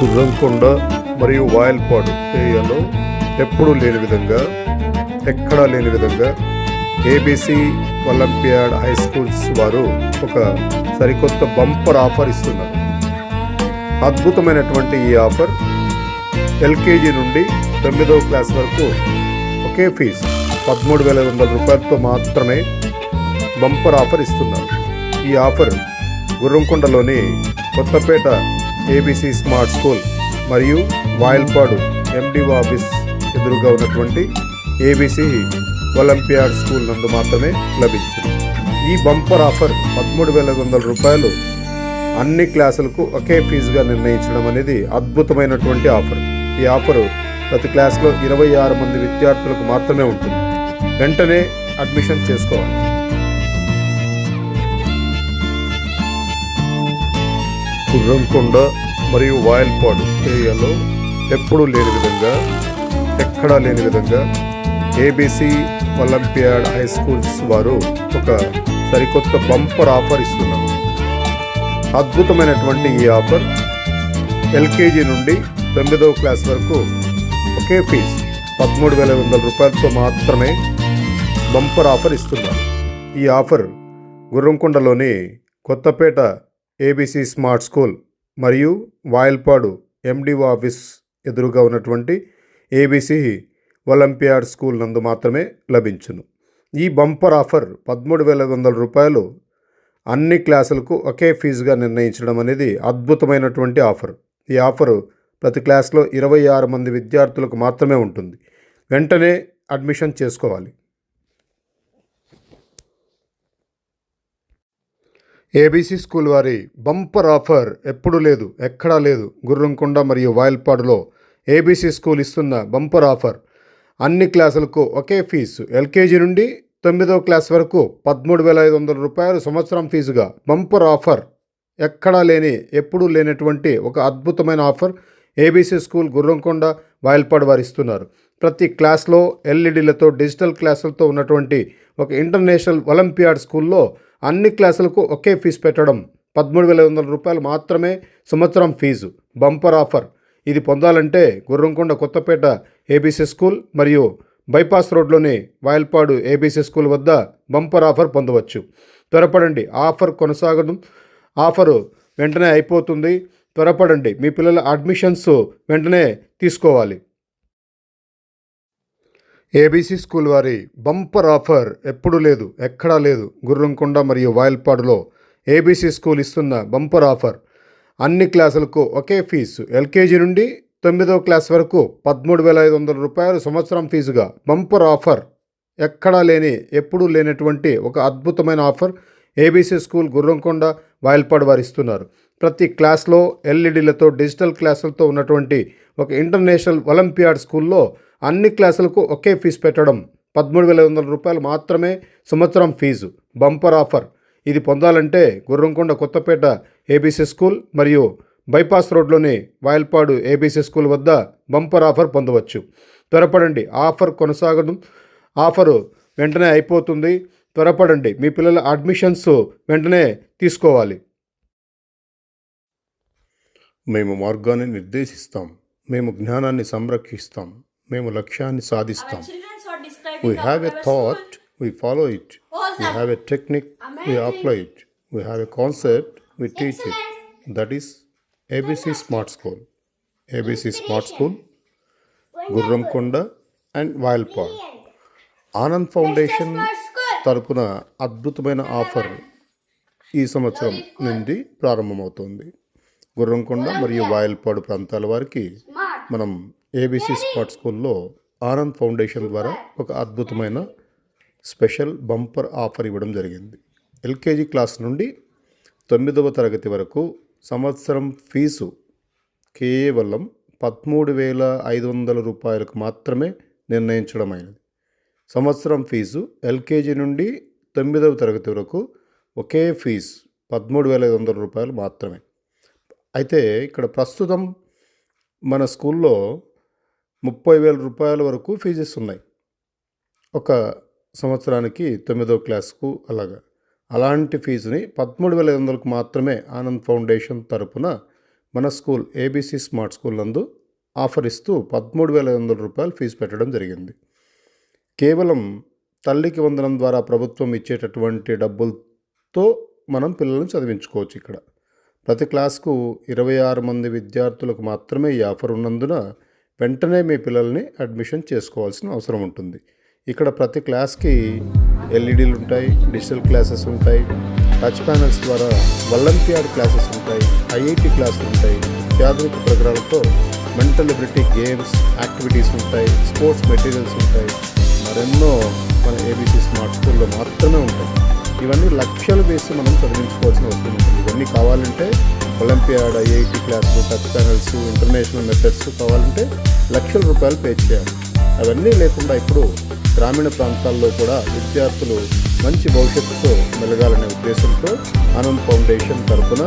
గుర్రంకొండ మరియు వాయల్పాడు ఏరియాలో ఎప్పుడూ లేని విధంగా, ఎక్కడా లేని విధంగా ఏబీసీ ఒలింపియాడ్ హై స్కూల్స్ వారు ఒక సరికొత్త బంపర్ ఆఫర్ ఇస్తున్నారు. అద్భుతమైనటువంటి ఈ ఆఫర్ ఎల్కేజీ నుండి 9వ క్లాస్ వరకు ఒకే ఫీజు 13,500 రూపాయలతో మాత్రమే బంపర్ ఆఫర్ ఇస్తున్నారు. ఈ ఆఫర్ గుర్రంకొండలోని కొత్తపేట ఏబీసీ స్మార్ట్ స్కూల్ మరియు వాయల్పాడు ఎండిఓ ఆఫీస్ ఎదురుగా ఉన్నటువంటి ఏబీసీ ఒలింపియాడ్ స్కూల్ నందు మాత్రమే లభించింది. ఈ బంపర్ ఆఫర్ 13,500 రూపాయలు అన్ని క్లాసులకు ఒకే ఫీజుగా నిర్ణయించడం అనేది అద్భుతమైనటువంటి ఆఫర్. ఈ ఆఫరు ప్రతి క్లాస్లో 26 మంది విద్యార్థులకు మాత్రమే ఉంటుంది. వెంటనే అడ్మిషన్ చేసుకోవాలి. గుర్రంకొండ మరియు వాయల్పాడు ఏరియాలో ఎప్పుడూ లేని విధంగా, ఎక్కడా లేని విధంగా ఏబీసీ ఒలింపియాడ్ హై స్కూల్స్ వారు ఒక సరికొత్త బంపర్ ఆఫర్ ఇస్తున్నారు. అద్భుతమైనటువంటి ఈ ఆఫర్ ఎల్కేజీ నుండి 9వ క్లాస్ వరకు ఒకే ఫీజు 13,500 రూపాయలతో మాత్రమే బంపర్ ఆఫర్ ఇస్తున్నారు. ఈ ఆఫర్ గుర్రంకొండలోని కొత్తపేట ఏబీసీ స్మార్ట్ స్కూల్ మరియు వాయల్పాడు ఎండిఓ ఆఫీస్ ఎదురుగా ఉన్నటువంటి ఏబీసీ ఒలింపియాడ్ స్కూల్ నందు మాత్రమే లభించును. ఈ బంపర్ ఆఫర్ 13,500 రూపాయలు అన్ని క్లాసులకు ఒకే ఫీజుగా నిర్ణయించడం అనేది అద్భుతమైనటువంటి ఆఫర్. ఈ ఆఫరు ప్రతి క్లాస్లో 26 మంది విద్యార్థులకు మాత్రమే ఉంటుంది. వెంటనే అడ్మిషన్ చేసుకోవాలి. ఏబీసీ స్కూల్ వారి బంపర్ ఆఫర్ ఎప్పుడూ లేదు, ఎక్కడా లేదు. గుర్రంకొండ మరియు వాయల్పాడులో ఏబీసీ స్కూల్ ఇస్తున్న బంపర్ ఆఫర్ అన్ని క్లాసులకు ఒకే ఫీజు ఎల్కేజీ నుండి 9వ క్లాస్ వరకు 13,500 రూపాయలు సంవత్సరం ఫీజుగా బంపర్ ఆఫర్. ఎక్కడా లేని, ఎప్పుడూ లేనటువంటి ఒక అద్భుతమైన offer ABC school Gurramkonda Vayalpadu వారు ఇస్తున్నారు. ప్రతి క్లాస్లో ఎల్ఈడీలతో, డిజిటల్ క్లాసులతో ఉన్నటువంటి ఒక ఇంటర్నేషనల్ ఒలింపియాడ్ స్కూల్లో అన్ని క్లాసులకు ఒకే ఫీజు పెట్టడం 13,500 రూపాయలు మాత్రమే సంవత్సరం ఫీజు. Bumper offer. ఇది పొందాలంటే గుర్రంకొండ కొత్తపేట ఏబీసీ స్కూల్ మరియు బైపాస్ రోడ్లోని వాయల్పాడు ఏబీసీ స్కూల్ వద్ద బంపర్ ఆఫర్ పొందవచ్చు. త్వరపడండి, ఆఫర్ కొనసాగడం. ఆఫరు వెంటనే అయిపోతుంది. త్వరపడండి, మీ పిల్లల అడ్మిషన్స్ వెంటనే తీసుకోవాలి. ఏబీసీ స్కూల్ వారి బంపర్ ఆఫర్ ఎప్పుడూ లేదు, ఎక్కడా లేదు. గుర్రంకొండ మరియు వాయల్పాడులో ఏబీసీ స్కూల్ ఇస్తున్న బంపర్ ఆఫర్ అన్ని క్లాసులకు ఒకే ఫీజు ఎల్కేజీ నుండి 9వ క్లాస్ వరకు 13,500 రూపాయలు సంవత్సరం ఫీజుగా బంపర్ ఆఫర్. ఎక్కడా లేని, ఎప్పుడూ లేనటువంటి ఒక అద్భుతమైన offer ABC school Gurramkonda Vayalpadu వారు ఇస్తున్నారు. ప్రతి క్లాస్లో ఎల్ఈడీలతో, డిజిటల్ క్లాసులతో ఉన్నటువంటి ఒక ఇంటర్నేషనల్ ఒలింపియాడ్ స్కూల్లో అన్ని క్లాసులకు ఒకే ఫీజు పెట్టడం 13,500 రూపాయలు మాత్రమే సంవత్సరం ఫీజు. Bumper offer. ఇది పొందాలంటే గుర్రంకొండ కొత్తపేట ఏబీసీ స్కూల్ మరియు బైపాస్ రోడ్లోని వాయల్పాడు ఏబీసీ స్కూల్ వద్ద బంపర్ ఆఫర్ పొందవచ్చు. త్వరపడండి, ఆఫర్ కొనసాగడం. ఆఫరు వెంటనే అయిపోతుంది. త్వరపడండి, మీ పిల్లల అడ్మిషన్స్ వెంటనే తీసుకోవాలి. మేము మార్గాన్ని నిర్దేశిస్తాం, మేము జ్ఞానాన్ని సంరక్షిస్తాం, మేము లక్ష్యాన్ని సాధిస్తాం. We have a thought, we follow it. We have a technique, we apply it. We have a concept, we teach it. That is ABC Smart School. ABC Smart School, Gurramkonda and Vayalpadu. Anand foundation తరపున అద్భుతమైన offer ఈ సంవత్సరం నుండి ప్రారంభమవుతుంది. గుర్రంకొండ మరియు వాయల్పాడు ప్రాంతాల వారికి మనం ఏబీసీ స్మార్ట్ స్కూల్లో ఆనంద్ ఫౌండేషన్ ద్వారా ఒక అద్భుతమైన స్పెషల్ బంపర్ ఆఫర్ ఇవ్వడం జరిగింది. ఎల్కేజీ క్లాస్ నుండి 9వ తరగతి వరకు సంవత్సరం ఫీజు కేవలం 13,500 రూపాయలకు మాత్రమే నిర్ణయించడమైనది. సంవత్సరం ఫీజు ఎల్కేజీ నుండి 9వ తరగతి వరకు ఒకే ఫీజు 13,500 రూపాయలు మాత్రమే. అయితే ఇక్కడ ప్రస్తుతం మన స్కూల్లో 30,000 రూపాయల వరకు ఫీజెస్ ఉన్నాయి. ఒక సంవత్సరానికి 9వ క్లాస్కు అలాగా. అలాంటి ఫీజుని 13,500కు మాత్రమే ఆనంద్ ఫౌండేషన్ తరపున మన స్కూల్ ఏబీసీ స్మార్ట్ స్కూల్ నందు ఆఫర్ ఇస్తూ 13,500 రూపాయలు ఫీజు పెట్టడం జరిగింది. కేవలం తల్లికి వందనం ద్వారా ప్రభుత్వం ఇచ్చేటటువంటి డబ్బులతో మనం పిల్లలను చదివించుకోవచ్చు. ఇక్కడ ప్రతి క్లాస్కు 26 మంది విద్యార్థులకు మాత్రమే ఈ ఆఫర్ ఉన్నందున వెంటనే మీ పిల్లల్ని అడ్మిషన్ చేసుకోవాల్సిన అవసరం ఉంటుంది. ఇక్కడ ప్రతి క్లాస్కి ఎల్ఈడీలు ఉంటాయి, డిజిటల్ క్లాసెస్ ఉంటాయి, టచ్ ప్యానల్స్ ద్వారా ఒలింపియాడ్ క్లాసెస్ ఉంటాయి, ఐఐటి క్లాసులు ఉంటాయి, అత్యాధునిక పరికరాలతో మెంటల్ ఎబిలిటీ గేమ్స్ యాక్టివిటీస్ ఉంటాయి, స్పోర్ట్స్ మెటీరియల్స్ ఉంటాయి, మరెన్నో మన ఏబీసీ స్మార్ట్ స్కూల్లో మాత్రమే ఉంటాయి. ఇవన్నీ లక్షలు వేసి మనం చదివించుకోవాల్సిన అవసరం ఉంటుంది. ఇవన్నీ కావాలంటే ఒలింపియాడ్, ఐఐటి క్లాసులు, టచ్ ప్యానల్స్, ఇంటర్నేషనల్ మెథడ్స్ కావాలంటే లక్షల రూపాయలు పే చేయాలి. అవన్నీ లేకుండా ఇప్పుడు గ్రామీణ ప్రాంతాల్లో కూడా విద్యార్థులు మంచి భవిష్యత్తుతో మెలగాలనే ఉద్దేశంతో ఆనంద్ ఫౌండేషన్ తరఫున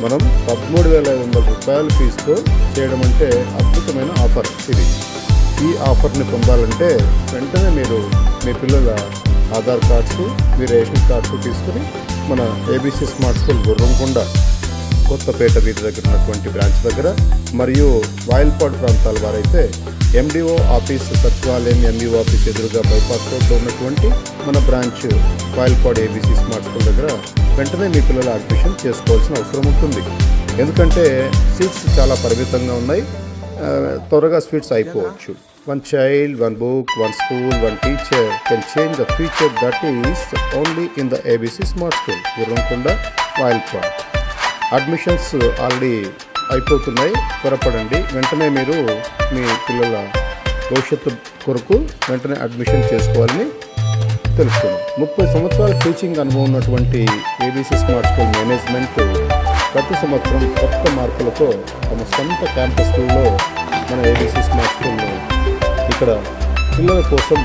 మనం 13,500 రూపాయల ఫీజుతో చేయడం అంటే అద్భుతమైన ఆఫర్ ఇది. ఈ ఆఫర్ని పొందాలంటే వెంటనే మీరు మీ పిల్లల ఆధార్ కార్డ్స్, మీ రేషన్ కార్డ్స్ తీసుకుని మన ABC smart school Gurramkonda Kothapeta వీధి దగ్గర ఉన్నటువంటి బ్రాంచ్ దగ్గర, మరియు వాయిల్పాడ్ ప్రాంతాల వారైతే ఎండిఓ ఆఫీస్, సచివాలయం ఎంఈఓ ఆఫీస్ ఎదురుగా బైపాస్ రోడ్లో ఉన్నటువంటి మన branch Vayalpad ABC smart school దగ్గర వెంటనే మీ పిల్లల అడ్మిషన్ చేసుకోవాల్సిన అవసరం ఉంటుంది. ఎందుకంటే సీట్స్ చాలా పరిమితంగా ఉన్నాయి, త్వరగా సీట్స్ అయిపోవచ్చు. One child, one book, one school, one teacher can change the future that is only in the ABC Smart School, Gurramkonda, Vayalpad. Admissions already అయిపోతున్నాయి, త్వరపడండి. వెంటనే మీరు మీ పిల్లల భవిష్యత్తు కొరకు వెంటనే అడ్మిషన్ చేసుకోవాలని తెలుసుకున్నాం. 30 సంవత్సరాల టీచింగ్ అనుభవం ఉన్నటువంటి ఏబీసీ స్మార్ట్ స్కూల్ మేనేజ్మెంట్ ప్రతి సంవత్సరం కొత్త మార్పులతో తమ సొంత క్యాంపస్లో మన ఏబీసీ స్మార్ట్ స్కూల్లో ఇక్కడ పిల్లల కోసం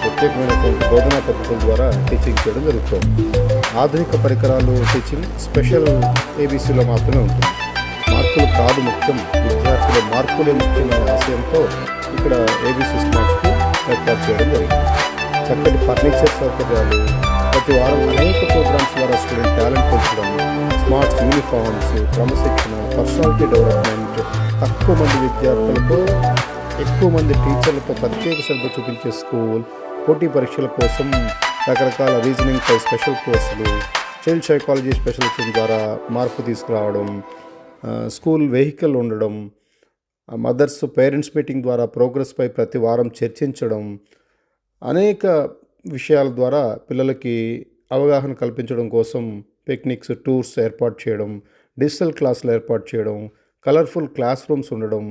ప్రత్యేకమైనటువంటి బోధనా పద్ధతుల ద్వారా టీచింగ్ చేయడం జరుగుతుంది. ఆధునిక పరికరాలు టీచింగ్ స్పెషల్ ఏబీసీలో మాత్రమే ఉంటుంది. మార్కులు కాదు ముఖ్యం, విద్యార్థుల మార్కులే ముఖ్యమైన ఆశయంతో ఇక్కడ ఏబీసీ స్మార్ట్ స్కూల్ ఏర్పాటు చేయడం జరిగింది. చక్కటి ఫర్నిచర్ సౌకర్యాలు, ప్రతి వారం అనేక ప్రోగ్రామ్స్ ద్వారా స్టూడెంట్ టాలెంట్ పెంచడం, స్మార్ట్ యూనిఫామ్స్, క్రమశిక్షణ, పర్సనాలిటీ డెవలప్మెంట్, తక్కువ మంది విద్యార్థులతో ఎక్కువ మంది టీచర్లతో ప్రత్యేక శ్రద్ధ చూపించే స్కూల్, పోటీ పరీక్షల కోసం రకరకాల రీజనింగ్పై స్పెషల్ కోర్సులు, చైల్డ్ సైకాలజీ స్పెషలిస్ట్ ద్వారా మార్పు తీసుకురావడం, స్కూల్ వెహికల్ ఉండడం, మదర్స్ పేరెంట్స్ మీటింగ్ ద్వారా ప్రోగ్రెస్పై ప్రతి వారం చర్చించడం, అనేక విషయాల ద్వారా పిల్లలకి అవగాహన కల్పించడం కోసం పిక్నిక్స్, టూర్స్ ఏర్పాటు చేయడం, డిజిటల్ క్లాసులు ఏర్పాటు చేయడం, కలర్ఫుల్ క్లాస్ రూమ్స్ ఉండడం,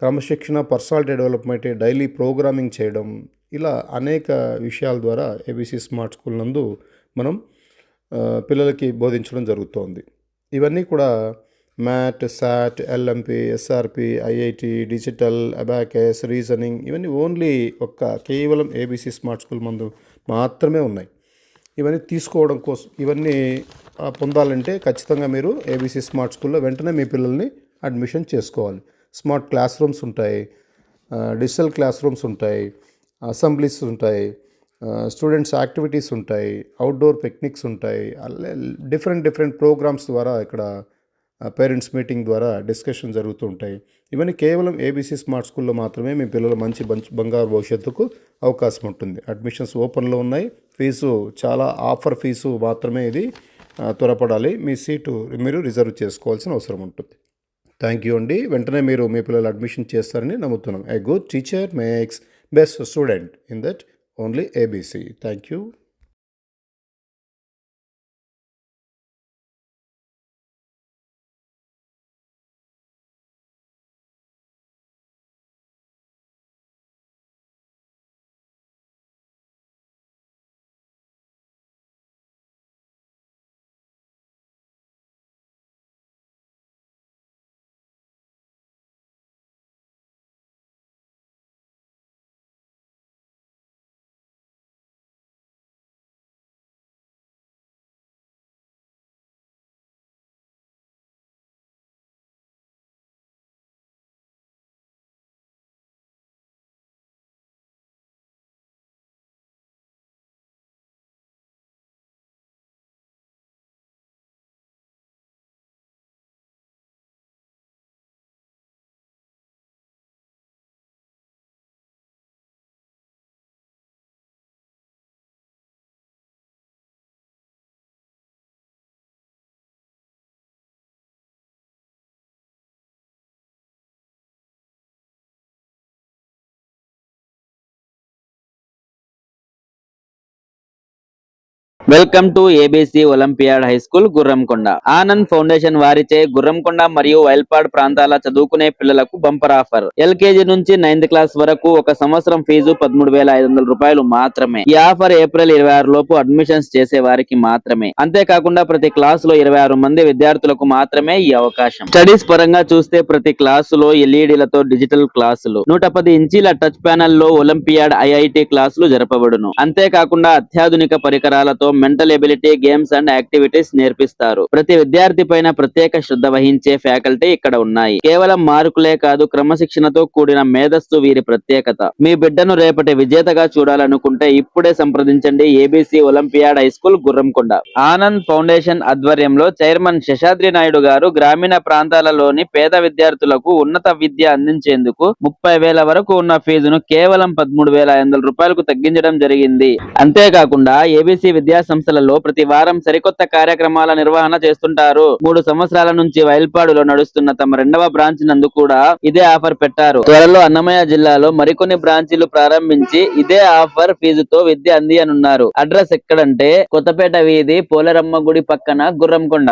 క్రమశిక్షణ, పర్సనాలిటీ డెవలప్మెంట్, డైలీ ప్రోగ్రామింగ్ చేయడం, ఇలా అనేక విషయాల ద్వారా ఏబీసీ స్మార్ట్ స్కూల్ నందు మనం పిల్లలకి బోధించడం జరుగుతోంది. ఇవన్నీ కూడా MAT, SAT, LMP, SRP, IIT, digital, abacus, reasoning, ఇవన్నీ ఓన్లీ కేవలం ఏబీసీ స్మార్ట్ స్కూల్ మందు మాత్రమే ఉన్నాయి. ఇవన్నీ తీసుకోవడం కోసం, ఇవన్నీ పొందాలంటే ఖచ్చితంగా మీరు ఏబీసీ స్మార్ట్ స్కూల్లో వెంటనే మీ పిల్లల్ని అడ్మిషన్ చేసుకోవాలి. స్మార్ట్ క్లాస్ రూమ్స్ ఉంటాయి, డిజిటల్ క్లాస్ రూమ్స్ ఉంటాయి, అసెంబ్లీస్ ఉంటాయి, స్టూడెంట్స్ యాక్టివిటీస్ ఉంటాయి, అవుట్డోర్ పిక్నిక్స్ ఉంటాయి, డిఫరెంట్ ప్రోగ్రామ్స్ ద్వారా ఇక్కడ పేరెంట్స్ మీటింగ్ ద్వారా డిస్కషన్ జరుగుతూ ఉంటాయి. ఇవన్నీ కేవలం ఏబీసీ స్మార్ట్ స్కూల్లో మాత్రమే మీ పిల్లల మంచి బంగారు భవిష్యత్తుకు అవకాశం ఉంటుంది. అడ్మిషన్స్ ఓపెన్లో ఉన్నాయి. ఫీజు చాలా ఆఫర్ ఫీజు మాత్రమే ఇది, త్వరపడాలి. మీ సీటు మీరు రిజర్వ్ చేసుకోవాల్సిన అవసరం ఉంటుంది. థ్యాంక్ యూ అండి. వెంటనే మీరు మీ పిల్లలు అడ్మిషన్ చేస్తారని నమ్ముతున్నాం. A good teacher makes best student in that only ABC. Thank you. Welcome to ABC olympiad high school Gurramkonda. Anand foundation వారిచే గుర్రంకొండ మరియు వైల్పాడ్ ప్రాంతాల చదువుకునే పిల్లలకు బంపర్ ఆఫర్. ఎల్కేజీ నుంచి 9th క్లాస్ వరకు ఒక సంవత్సరం ఫీజు 13,500 రూపాయలు మాత్రమే. ఈ ఆఫర్ ఏప్రిల్ 26 లోపు అడ్మిషన్స్ చేసే వారికి మాత్రమే. అంతేకాకుండా ప్రతి క్లాస్ లో 26 మంది విద్యార్థులకు మాత్రమే ఈ అవకాశం. స్టడీస్ పరంగా చూస్తే ప్రతి క్లాసులో ఎల్ఈడీలతో డిజిటల్ క్లాసులు, 110 ఇంచీల టచ్ ప్యానెల్ లో ఒలింపియాడ్ ఐఐటి క్లాసులు జరపబడును. అంతేకాకుండా అత్యాధునిక పరికరాలతో mental ability, games and activities నేర్పిస్తారు. ప్రతి విద్యార్థి పైన ప్రత్యేక శ్రద్ధ వహించే ఫ్యాకల్టీ ఇక్కడ ఉన్నాయి. కేవలం మార్కులే కాదు, క్రమశిక్షణతో కూడిన మేధస్సు వీరి ప్రత్యేకత. మీ బిడ్డను రేపటి విజేతగా చూడాలనుకుంటే ఇప్పుడే సంప్రదించండి ABC olympiad high school Gurramkonda. Anand foundation ఆధ్వర్యంలో చైర్మన్ శేషాద్రి నాయుడు గారు గ్రామీణ ప్రాంతాలలోని పేద విద్యార్థులకు ఉన్నత విద్య అందించేందుకు 30,000 వరకు ఉన్న ఫీజును కేవలం 13,500 రూపాయలకు తగ్గించడం జరిగింది. అంతేకాకుండా ఏబీసీ విద్యా సంస్థలలో ప్రతి వారం సరికొత్త కార్యక్రమాల నిర్వహణ చేస్తుంటారు. 3 సంవత్సరాల నుంచి వైల్పాడులో నడుస్తున్న తమ 2వ బ్రాంచ్ నందు కూడా ఇదే ఆఫర్ పెట్టారు. త్వరలో అన్నమయ్య జిల్లాలో మరికొన్ని బ్రాంచీలు ప్రారంభించి ఇదే ఆఫర్ ఫీజుతో విద్య అందియనున్నారు. అడ్రస్ ఎక్కడంటే కొత్తపేట వీధి, పోలేరమ్మ గుడి పక్కన, గుర్రంకొండ.